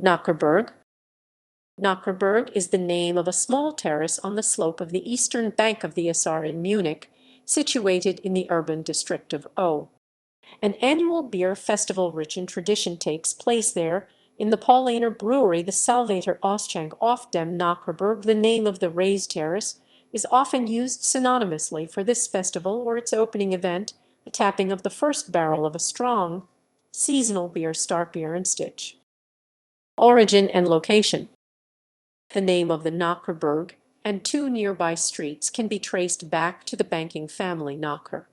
Knockerberg. Nockherberg is the name of a small terrace on the slope of the eastern bank of the Isar in Munich, situated in the urban district of O. An annual beer festival rich in tradition takes place there. In the Paulaner Brewery, the Salvator-Ausschank off dem Nockherberg, the name of the raised terrace, is often used synonymously for this festival or its opening event, the tapping of the first barrel of a strong, seasonal beer Starkbieranstich. Origin and location. The name of the Knockerberg and two nearby streets can be traced back to the banking family Nockher.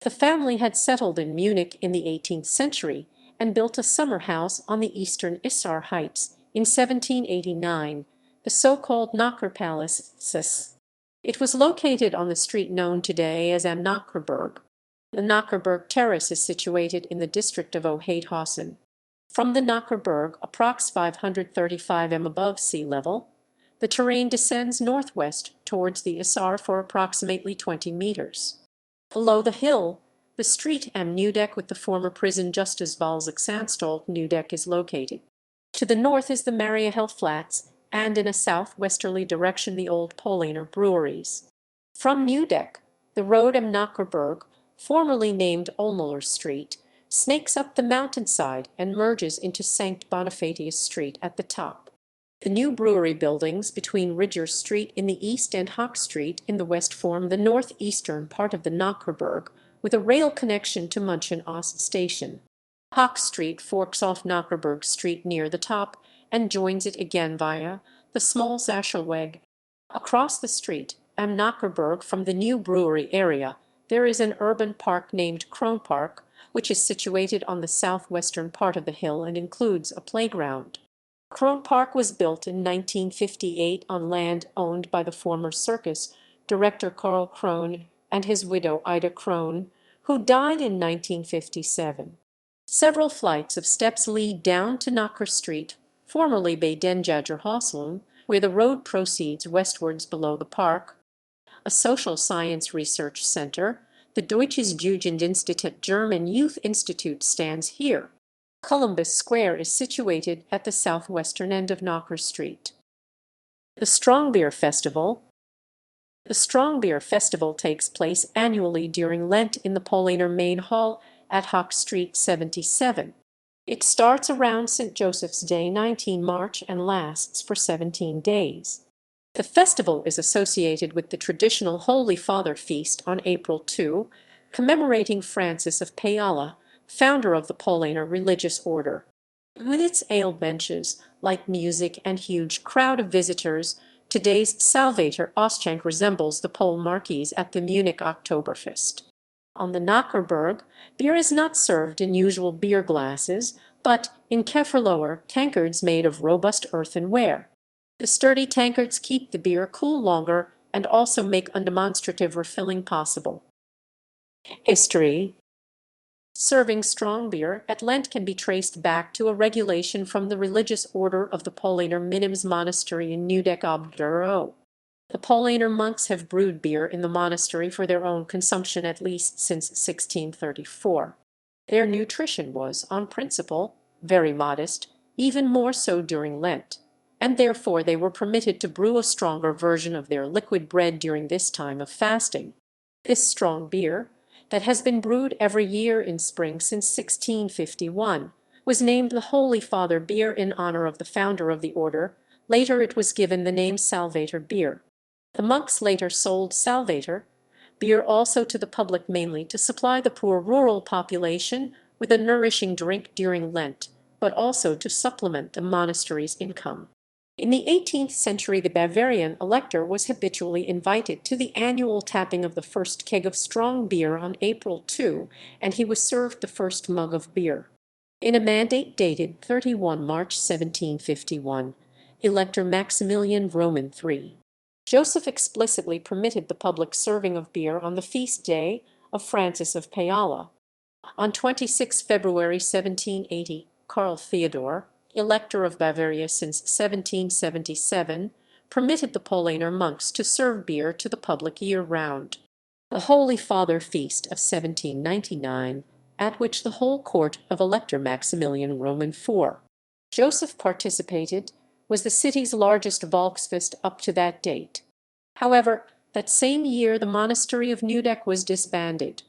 The family had settled in Munich in the 18th century and built a summer house on the eastern Isar Heights in 1789, the so-called Nocker Palace. It was located on the street known today as Am Knockerburg. The Knockerburg Terrace is situated in the district of Oheidhausen. From the Knockerburg, approx 535 m above sea level, the terrain descends northwest towards the Isar for approximately 20 meters. Below the hill, the street Am Neudeck with the former prison Justus Balzac-Sanstalt Neudeck is located. To the north is the Mariahell Flats, and in a southwesterly direction the old Paulaner Breweries. From Neudeck, the road Am Nockherberg, formerly named Olmüller Street, snakes up the mountainside and merges into St. Bonifatius Street at the top. The new brewery buildings between Ridger Street in the east and Hock Street in the west form the northeastern part of the Nockherberg, with a rail connection to München Ost Station. Hock Street forks off Knockerburg Street near the top and joins it again via the small Zascherweg. Across the street, Am Knockerberg from the new brewery area, there is an urban park named Kronpark, which is situated on the southwestern part of the hill and includes a playground. Kronpark was built in 1958 on land owned by the former circus director Karl Krohn and his widow Ida Krohn, who died in 1957. Several flights of steps lead down to Nocker Street, formerly Badenjagerhauslung, where the road proceeds westwards below the park. A social science research center, the Deutsches Jugendinstitut German Youth Institute, stands here. Columbus Square is situated at the southwestern end of Nocker Street. The Strongbeer Festival. The Strongbeer Festival takes place annually during Lent in the Paulaner Main Hall at Hock Street 77. It starts around St. Joseph's Day 19 March and lasts for 17 days. The festival is associated with the traditional Holy Father feast on April 2, commemorating Francis of Paola, founder of the Paulaner religious order. With its ale benches, light music, and huge crowd of visitors, today's Salvator-Ausschank resembles the pole marquees at the Munich Oktoberfest. On the Knockerberg, beer is not served in usual beer glasses, but in Kefferloher tankards made of robust earthenware. The sturdy tankards keep the beer cool longer and also make undemonstrative refilling possible. History. Serving strong beer at Lent can be traced back to a regulation from the religious order of the Paulaner Minims Monastery in Neudeck ob der Ruhr. The Paulaner monks have brewed beer in the monastery for their own consumption at least since 1634. Their nutrition was, on principle, very modest, even more so during Lent, and therefore they were permitted to brew a stronger version of their liquid bread during this time of fasting. This strong beer, that has been brewed every year in spring since 1651, was named the Holy Father beer in honor of the founder of the order. Later it was given the name Salvator beer. The monks later sold Salvator beer also to the public, mainly to supply the poor rural population with a nourishing drink during Lent, but also to supplement the monastery's income. In the 18th century, the Bavarian elector was habitually invited to the annual tapping of the first keg of strong beer on April 2, and he was served the first mug of beer. In a mandate dated 31 March 1751, Elector Maximilian Roman III, Joseph explicitly permitted the public serving of beer on the feast day of Francis of Paola. On 26 February 1780, Karl Theodor, Elector of Bavaria since 1777, permitted the Paulaner monks to serve beer to the public year-round. The Holy Father feast of 1799, at which the whole court of Elector Maximilian Roman IV Joseph participated, was the city's largest Volksfest up to that date. However, that same year the monastery of Nudek was disbanded.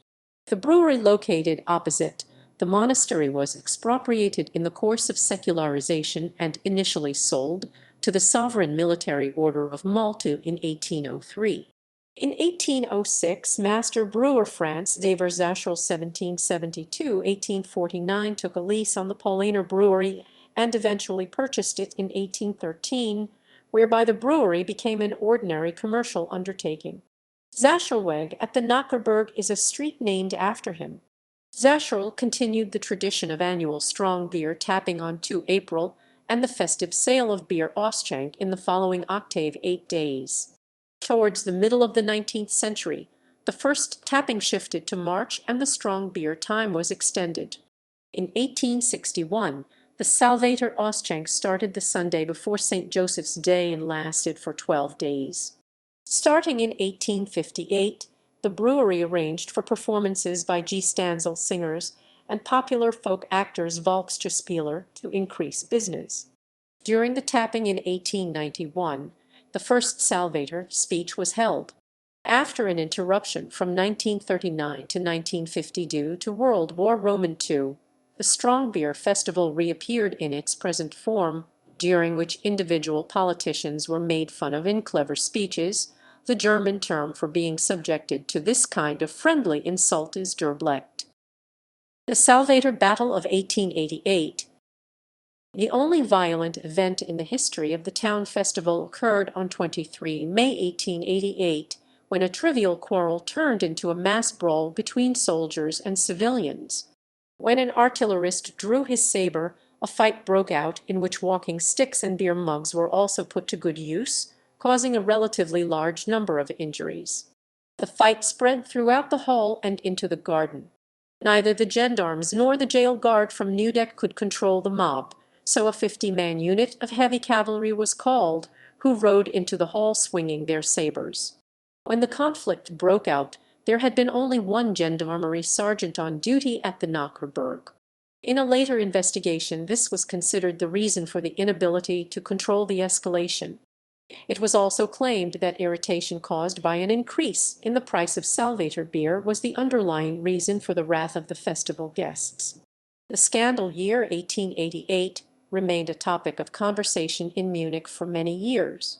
The brewery located opposite the monastery was expropriated in the course of secularization and initially sold to the Sovereign Military Order of Malta in 1803. In 1806, Master Brewer France Xaver Zachel 1772-1849 took a lease on the Paulaner Brewery and eventually purchased it in 1813, whereby the brewery became an ordinary commercial undertaking. Zachelweg at the Knockerburg is a street named after him. Zachel continued the tradition of annual strong beer tapping on 2 April and the festive sale of beer Ausschank in the following octave 8 days. Towards the middle of the 19th century, the first tapping shifted to March and the strong beer time was extended. In 1861, the Salvator-Ausschank started the Sunday before St. Joseph's Day and lasted for 12 days. Starting in 1858, the brewery arranged for performances by G. Stanzel singers and popular folk actors Volksschauspieler to increase business. During the tapping in 1891, the first Salvator speech was held. After an interruption from 1939 to 1950 due to World War II, the Strongbeer Festival reappeared in its present form, during which individual politicians were made fun of in clever speeches. The German term for being subjected to this kind of friendly insult is Derblecht. The Salvator Battle of 1888. The only violent event in the history of the town festival occurred on 23 May 1888, when a trivial quarrel turned into a mass brawl between soldiers and civilians. When an artillerist drew his saber, a fight broke out in which walking sticks and beer mugs were also put to good use, causing a relatively large number of injuries. The fight spread throughout the hall and into the garden. Neither the gendarmes nor the jail guard from Nudek could control the mob, so a 50-man unit of heavy cavalry was called, who rode into the hall swinging their sabers. When the conflict broke out, there had been only one gendarmerie sergeant on duty at the Knockerburg. In a later investigation, this was considered the reason for the inability to control the escalation. It was also claimed that irritation caused by an increase in the price of Salvator beer was the underlying reason for the wrath of the festival guests. The scandal year 1888 remained a topic of conversation in Munich for many years.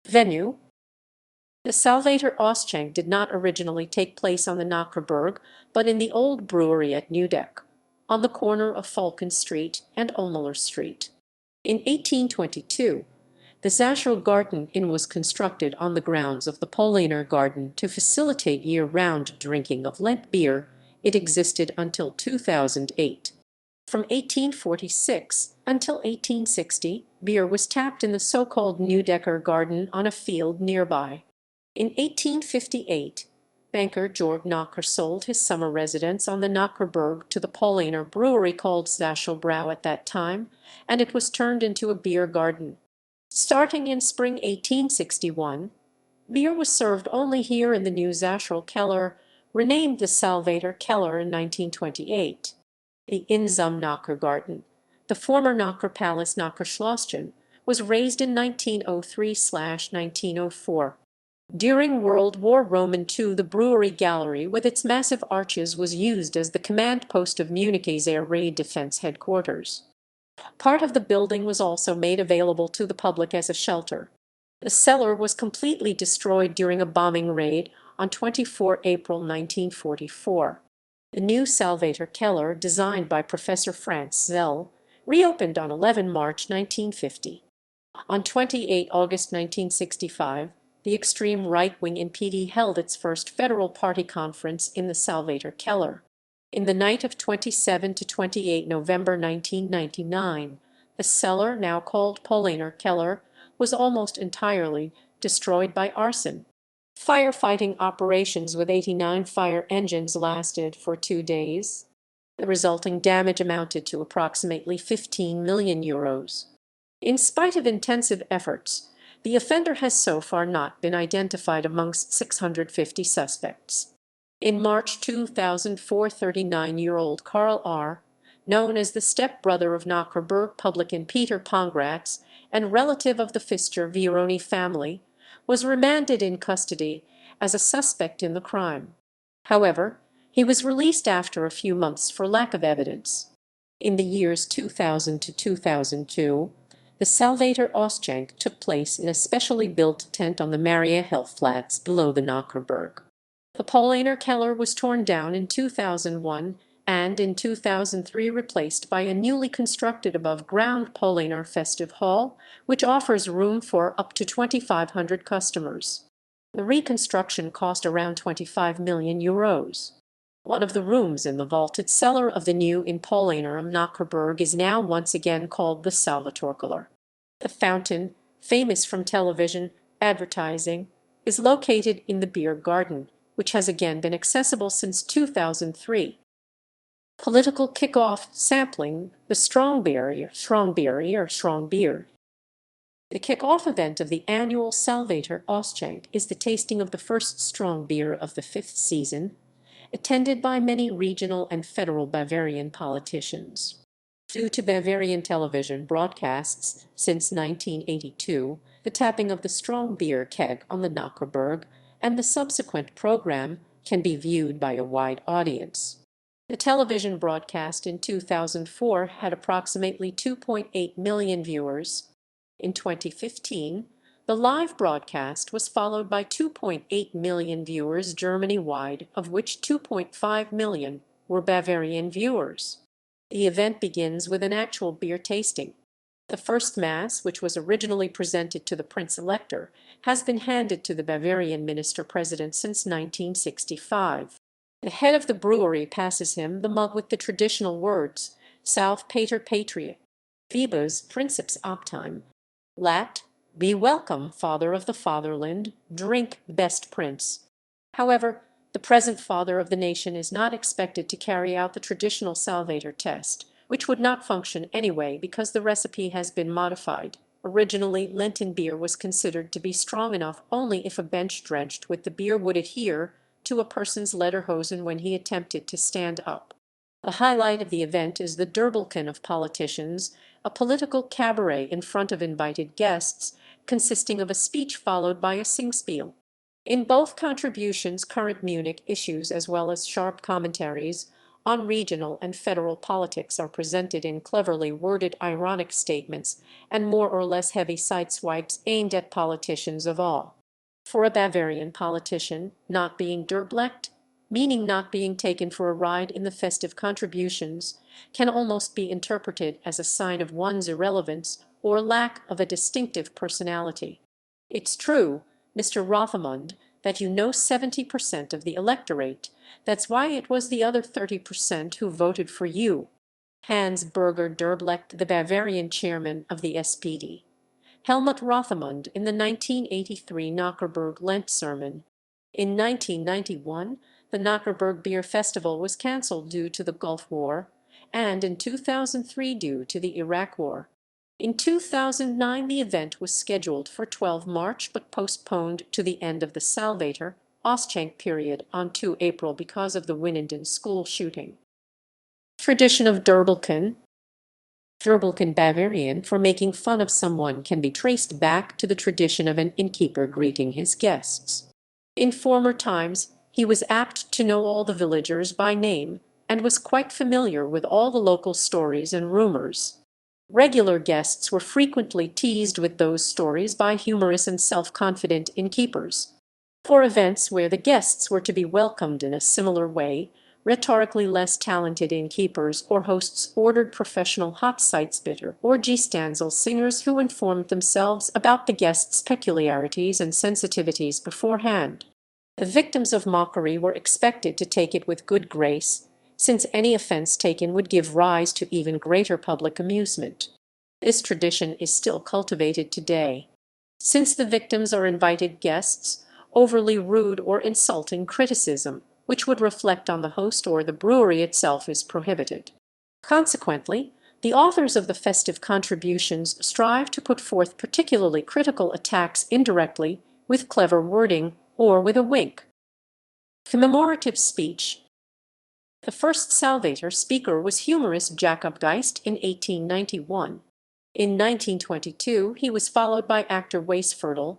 Venue. The Salvator-Ausschank did not originally take place on the Knockerburg, but in the old brewery at Nudek, on the corner of Falcon Street and Ulmüller Street. In 1822, the Zachel Garten Inn was constructed on the grounds of the Paulaner Garden to facilitate year-round drinking of Lent beer. It existed until 2008. From 1846 until 1860, beer was tapped in the so-called Neudecker Garden on a field nearby. In 1858, banker Georg Knocker sold his summer residence on the Knockerberg to the Paulaner Brewery called Zachelbrau at that time, and it was turned into a beer garden. Starting in spring 1861, beer was served only here in the new Zachel Keller, renamed the Salvator Keller in 1928. The Inn zum Knockergarten, the former Knocker Palace Knockerschlosschen, was raised in 1903/1904. During World War II, the brewery gallery with its massive arches was used as the command post of Munich's air raid defense headquarters. Part of the building was also made available to the public as a shelter. The cellar was completely destroyed during a bombing raid on 24 April 1944. The new Salvator Keller, designed by Professor Franz Zell, reopened on 11 March 1950. On 28 August 1965, the extreme right-wing NPD held its first federal party conference in the Salvator Keller. In the night of 27 to 28 November 1999, the cellar, now called Paulaner Keller, was almost entirely destroyed by arson. Firefighting operations with 89 fire engines lasted for 2 days. The resulting damage amounted to approximately 15 million euros. In spite of intensive efforts, the offender has so far not been identified amongst 650 suspects. In March 2004, 39-year-old Karl R., known as the step-brother of Nockherberg publican Peter Pongratz and relative of the Pfister-Vironi family, was remanded in custody as a suspect in the crime. However, he was released after a few months for lack of evidence. In the years 2000 to 2002, the Salvator-Ausschank took place in a specially built tent on the Maria Hill flats below the Nockherberg. The Paulaner Keller was torn down in 2001 and in 2003 replaced by a newly constructed above-ground Paulaner Festive Hall, which offers room for up to 2,500 customers. The reconstruction cost around €25 million. One of the rooms in the vaulted cellar of the new in Paulaner am Knockerburg is now once again called the Salvator-Keller. The fountain, famous from television advertising, is located in the beer garden, which has again been accessible since 2003. Political kickoff sampling the Strongbeer. The kickoff event of the annual Salvator-Ausschank is the tasting of the first strong beer of the fifth season, attended by many regional and federal Bavarian politicians. Due to Bavarian television broadcasts since 1982, the tapping of the strong beer keg on the Knockerburg and the subsequent program can be viewed by a wide audience. The television broadcast in 2004 had approximately 2.8 million viewers. In 2015, the live broadcast was followed by 2.8 million viewers Germany-wide, of which 2.5 million were Bavarian viewers. The event begins with an actual beer tasting. The first Mass, which was originally presented to the Prince-Elector, has been handed to the Bavarian minister-president since 1965. The head of the brewery passes him the mug with the traditional words, Salve Pater Patria, Vibus Princeps Optime, Lat, be welcome, father of the fatherland, drink, best prince. However, the present father of the nation is not expected to carry out the traditional salvator test, which would not function anyway because the recipe has been modified. Originally, Lenten beer was considered to be strong enough only if a bench drenched with the beer would adhere to a person's lederhosen when he attempted to stand up. The highlight of the event is the Derbelken of politicians, a political cabaret in front of invited guests, consisting of a speech followed by a singspiel. In both contributions, current Munich issues as well as sharp commentaries on regional and federal politics are presented in cleverly worded ironic statements and more or less heavy sideswipes aimed at politicians of all. For a Bavarian politician, not being derblecht, meaning not being taken for a ride in the festive contributions, can almost be interpreted as a sign of one's irrelevance or lack of a distinctive personality. It's true, Mr. Rothemund, that you know 70% of the electorate. That's why it was the other 30% who voted for you. Hans Burger Derblecht, the Bavarian chairman of the SPD. Helmut Rothemund in the 1983 Knockerburg Lent sermon. In 1991, the Knockerburg Beer Festival was cancelled due to the Gulf War, and in 2003 due to the Iraq War. In 2009, the event was scheduled for 12 March but postponed to the end of the Salvator-Ausschank period on 2 April because of the Winnenden school shooting. Tradition of Derbelken. Derbelken Bavarian for making fun of someone can be traced back to the tradition of an innkeeper greeting his guests. In former times, he was apt to know all the villagers by name and was quite familiar with all the local stories and rumors. Regular guests were frequently teased with those stories by humorous and self-confident innkeepers. For events where the guests were to be welcomed in a similar way, rhetorically less talented innkeepers or hosts ordered professional Hochzeitsbitter or G-Stanzel singers who informed themselves about the guests' peculiarities and sensitivities beforehand. The victims of mockery were expected to take it with good grace, since any offense taken would give rise to even greater public amusement. This tradition is still cultivated today. Since the victims are invited guests, overly rude or insulting criticism, which would reflect on the host or the brewery itself, is prohibited. Consequently, the authors of the festive contributions strive to put forth particularly critical attacks indirectly, with clever wording, or with a wink. Commemorative speech. The first Salvator speaker was humorist Jacob Geist in 1891. In 1922 he was followed by actor Weisfertl,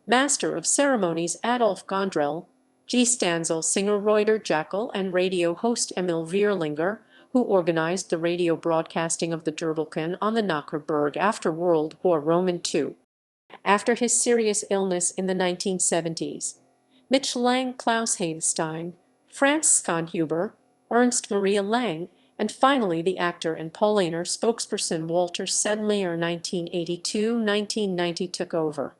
master of ceremonies Adolf Gondrell, G-Stanzel singer Reuter Jackel, and radio host Emil Vierlinger, who organized the radio broadcasting of the Derbelken on the Nockherberg after World War II. After his serious illness in the 1970s, Mitch Lang, Klaus Hadenstein, Franz Skonhuber, Ernst Maria Lang, and finally the actor and Paulaner spokesperson Walter Sedlmayr 1982-1990 took over.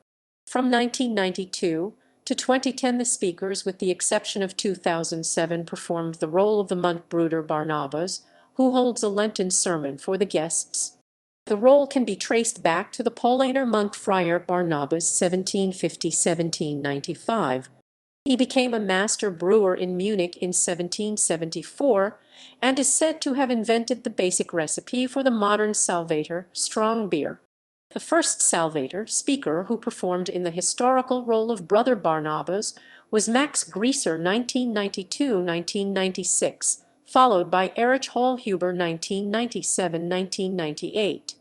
From 1992 to 2010 the speakers, with the exception of 2007, performed the role of the monk Bruder Barnabas, who holds a Lenten sermon for the guests. The role can be traced back to the Paulaner monk Friar Barnabas 1750–1795. He became a master brewer in Munich in 1774 and is said to have invented the basic recipe for the modern Salvator strong beer. The first Salvator speaker who performed in the historical role of Brother Barnabas was Max Grieser 1992–1996, followed by Erich Hohlhuber 1997–1998.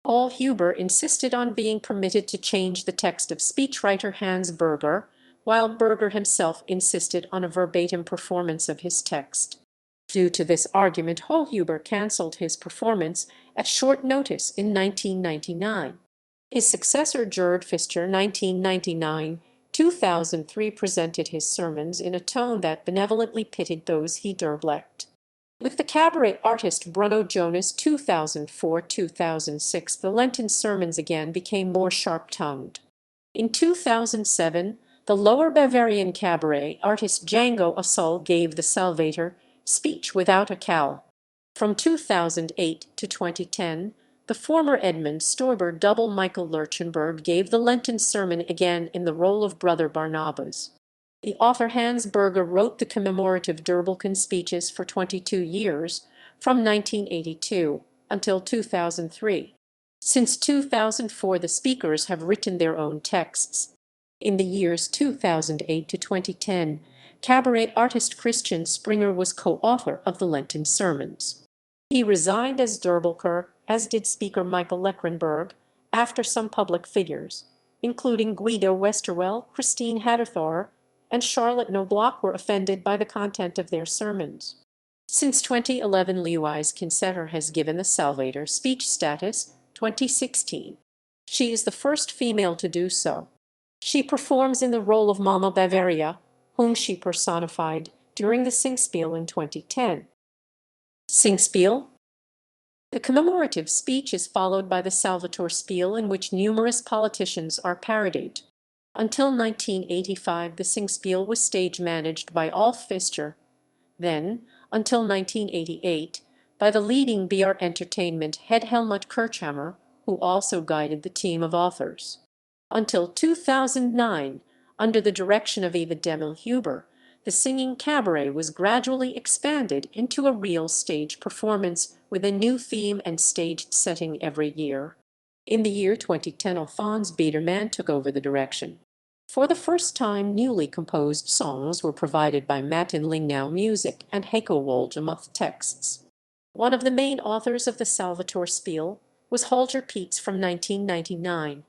Hohlhuber insisted on being permitted to change the text of speechwriter Hans Berger, while Berger himself insisted on a verbatim performance of his text. Due to this argument, Hohlhuber cancelled his performance at short notice in 1999. His successor Gerd Pfister 1999–2003 presented his sermons in a tone that benevolently pitied those he derblect. With the cabaret artist Bruno Jonas 2004–2006, the Lenten sermons again became more sharp-tongued. In 2007, the Lower Bavarian cabaret artist Django Assul gave the Salvator speech without a cowl. From 2008 to 2010, the former Edmund Stoiber double Michael Lerchenberg gave the Lenten sermon again in the role of Brother Barnabas. The author Hans Berger wrote the commemorative Derbelken speeches for 22 years, from 1982 until 2003. Since 2004, the speakers have written their own texts. In the years 2008 to 2010, cabaret artist Christian Springer was co-author of the Lenten sermons. He resigned as Derbelker, as did speaker Michael Leckenberg, after some public figures, including Guido Westerwelle, Christine Hatterthor, and Charlotte Knobloch, were offended by the content of their sermons. Since 2011, Louise Kinsetter has given the Salvator speech status, 2016. She is the first female to do so. She performs in the role of Mama Bavaria, whom she personified during the Singspiel in 2010. Singspiel? The commemorative speech is followed by the Salvator-Spiel, in which numerous politicians are parodied. Until 1985, the Singspiel was stage-managed by Ulf Pfister. Then, until 1988, by the leading BR Entertainment head Helmut Kirchhammer, who also guided the team of authors. Until 2009, under the direction of Eva Demel-Huber, the singing cabaret was gradually expanded into a real stage performance with a new theme and staged setting every year. In the year 2010, Alphonse Biedermann took over the direction. For the first time, newly composed songs were provided by Martin Lingnau music and Heiko Wolgemuth texts. One of the main authors of the Salvator-Spiel was Holger Pietz from 1999.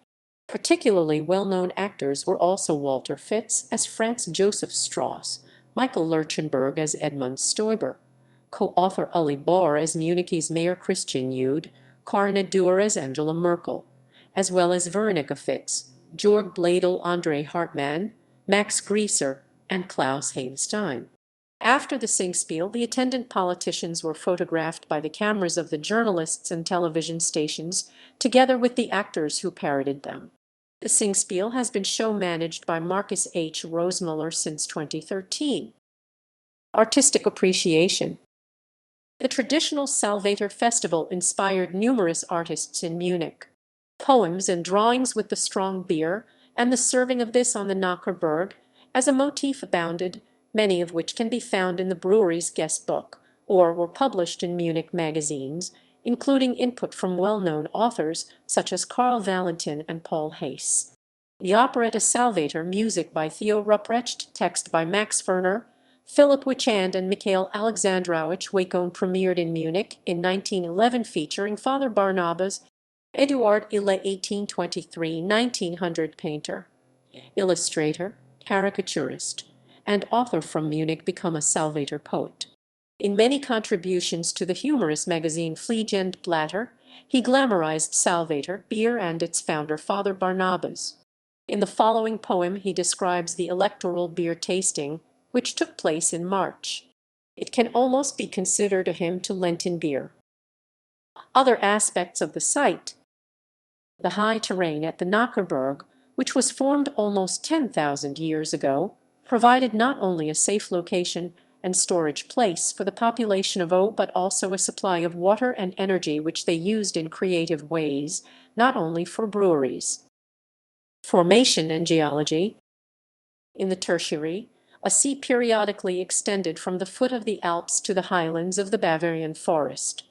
Particularly well-known actors were also Walter Fitz as Franz Joseph Strauss, Michael Lerchenberg as Edmund Stoiber, co-author Uli Bohr as Munich's Mayor Christian Jude, Karina Duer as Angela Merkel, as well as Veronika Fitz, Georg Bladel, Andre Hartmann, Max Grieser, and Klaus Hadenstein. After the Singspiel, the attendant politicians were photographed by the cameras of the journalists and television stations, together with the actors who parodied them. The Singspiel has been show-managed by Marcus H. Rosemuller since 2013. Artistic appreciation. The traditional Salvator Festival inspired numerous artists in Munich. Poems and drawings with the strong beer and the serving of this on the Knockerberg as a motif abounded, many of which can be found in the brewery's guest book, or were published in Munich magazines, including input from well-known authors such as Karl Valentin and Paul Hayes. The operetta Salvator, music by Theo Rupprecht, text by Max Werner, Philip Wichand and Mikhail Alexandrovich Wacon premiered in Munich in 1911 featuring Father Barnabas, Eduard Ille 1823–1900 painter, illustrator, caricaturist, and author from Munich become a Salvator poet. In many contributions to the humorous magazine Fliegende he glamorized Salvator beer and its founder Father Barnabas. In the following poem he describes the electoral beer tasting, which took place in March. It can almost be considered a hymn to Lenten beer. Other aspects of the site. The high terrain at the Knockerberg, which was formed almost 10,000 years ago, provided not only a safe location and storage place for the population of O, but also a supply of water and energy which they used in creative ways, not only for breweries. Formation and geology. In the Tertiary, a sea periodically extended from the foot of the Alps to the highlands of the Bavarian forest.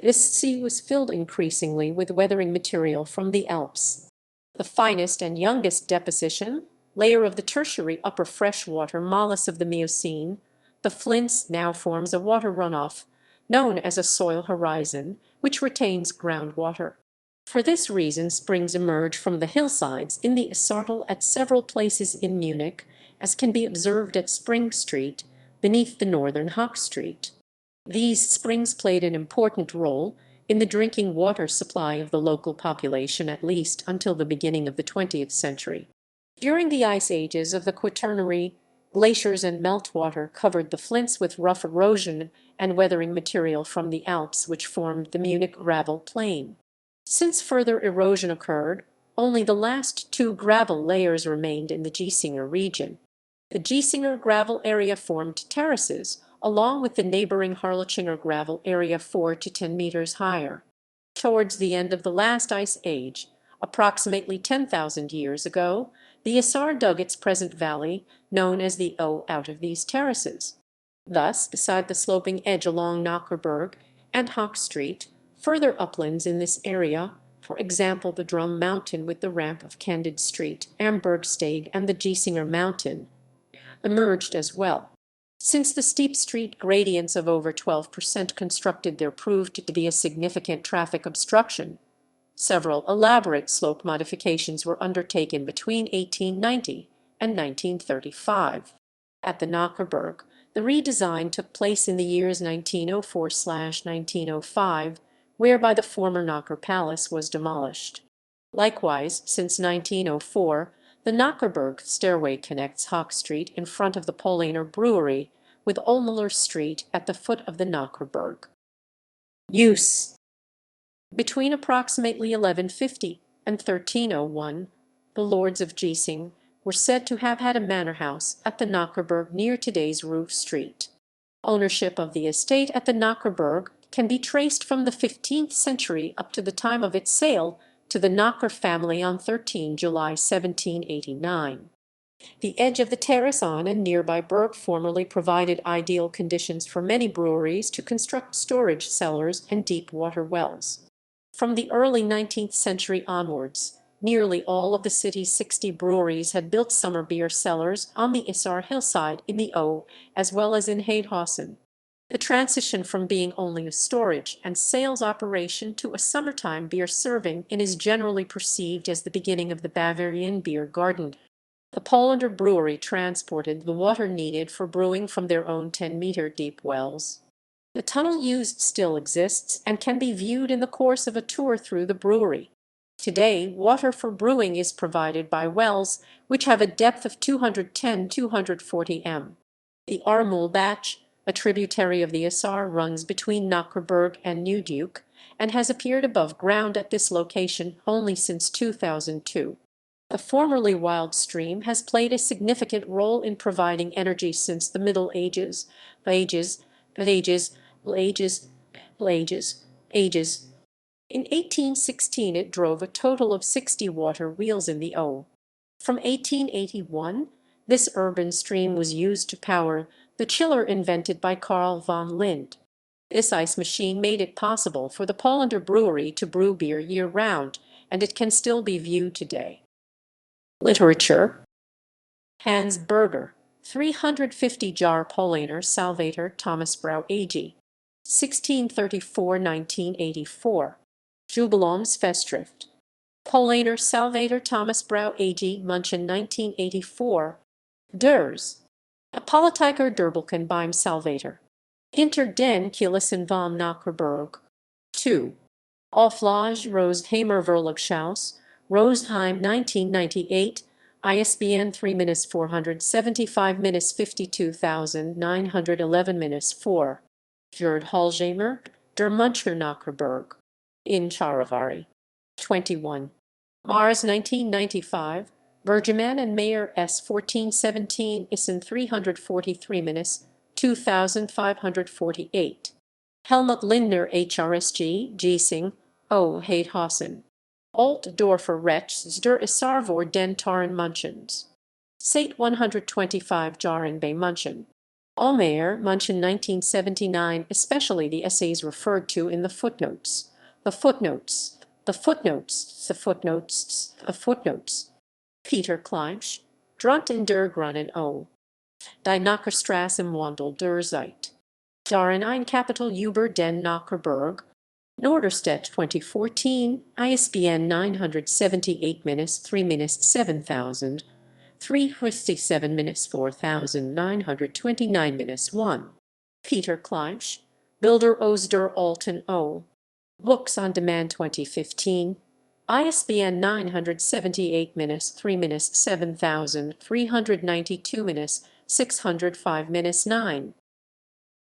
This sea was filled increasingly with weathering material from the Alps. The finest and youngest deposition layer of the Tertiary upper freshwater morass of the Miocene, the flints, now forms a water runoff, known as a soil horizon, which retains groundwater. For this reason springs emerge from the hillsides in the Isartal at several places in Munich, as can be observed at Spring Street, beneath the northern Hock Street. These springs played an important role in the drinking water supply of the local population at least until the beginning of the 20th century. During the ice ages of the Quaternary, glaciers and meltwater covered the flints with rough erosion and weathering material from the Alps which formed the Munich gravel plain. Since further erosion occurred, only the last two gravel layers remained in the Giesinger region. The Giesinger gravel area formed terraces, along with the neighboring Harlachinger gravel area 4 to 10 meters higher. Towards the end of the last ice age, approximately 10,000 years ago, the Isar dug its present valley, known as the O, out of these terraces. Thus, beside the sloping edge along Knockerberg and Hock Street, further uplands in this area, for example the Drum Mountain with the ramp of Candid Street, Ambergsteg, and the Giesinger Mountain, emerged as well. Since the steep street gradients of over 12% constructed there proved to be a significant traffic obstruction, several elaborate slope modifications were undertaken between 1890 and 1935. At the Knockerberg, the redesign took place in the years 1904–1905, whereby the former Knocker Palace was demolished. Likewise, since 1904, the Knockerberg stairway connects Hock Street in front of the Paulaner Brewery with Ohlmüller Street at the foot of the Knockerberg. Use. Between approximately 1150 and 1301, the lords of Giesing were said to have had a manor house at the Knockerberg near today's Roof Street. Ownership of the estate at the Knockerberg can be traced from the 15th century up to the time of its sale to the Knocker family on 13 July 1789. The edge of the terrace on and nearby berg formerly provided ideal conditions for many breweries to construct storage cellars and deep water wells. From the early 19th century onwards, nearly all of the city's 60 breweries had built summer beer cellars on the Isar hillside in the O, as well as in Heidhausen. The transition from being only a storage and sales operation to a summertime beer serving in is generally perceived as the beginning of the Bavarian beer garden. The Paulaner Brewery transported the water needed for brewing from their own 10-meter deep wells. The tunnel used still exists and can be viewed in the course of a tour through the brewery. Today, water for brewing is provided by wells which have a depth of 210–240 m. The Armulbach, a tributary of the Isar, runs between Knockerberg and Neuduke and has appeared above ground at this location only since 2002. The formerly wild stream has played a significant role in providing energy since the Middle Ages. In 1816 it drove a total of 60 water wheels in the O. From 1881, this urban stream was used to power the chiller invented by Carl von Linde. This ice machine made it possible for the Paulaner Brewery to brew beer year-round, and it can still be viewed today. Literature. Hans Berger, 350 Jar Paulaner Salvator Thomas Brau AG 1634–1984 Jubiläumsfestschrift Paulaner Salvator Thomas Brau AG München 1984 Durs Politiker Derbelken beim Salvator Hinter den Kulissen vom Knockerburg 2 Auflage Roseheimer Verlagshaus Rosheim 1998 ISBN 3-475-52911-4 Gerd Hallsheimer Der Muncher Knockerburg in Charivari 21 Mars 1995 Bergeman and Mayer S 1417 Issen 343-2548 Helmut Lindner HRSG Giesing O. Heidhausen Altdorfer Rechts der Isar vor den Taren Munchens Sate 125 Jaren bei Munchen Allmayer Munchen 1979 especially the essays referred to in the footnotes. The footnotes. The footnotes. The footnotes. The footnotes. Peter Kleimsch Drunt in der Grunnen O. Die Knockerstrasse im Wandel der Zeit. Darin ein Kapitel über den Knockerburg. Norderstedt 2014 ISBN 978-3-7000 357-4929-1 Peter Kleimsch Bilder aus der Alten O. Books on Demand 2015 ISBN 978-3-7392-605-9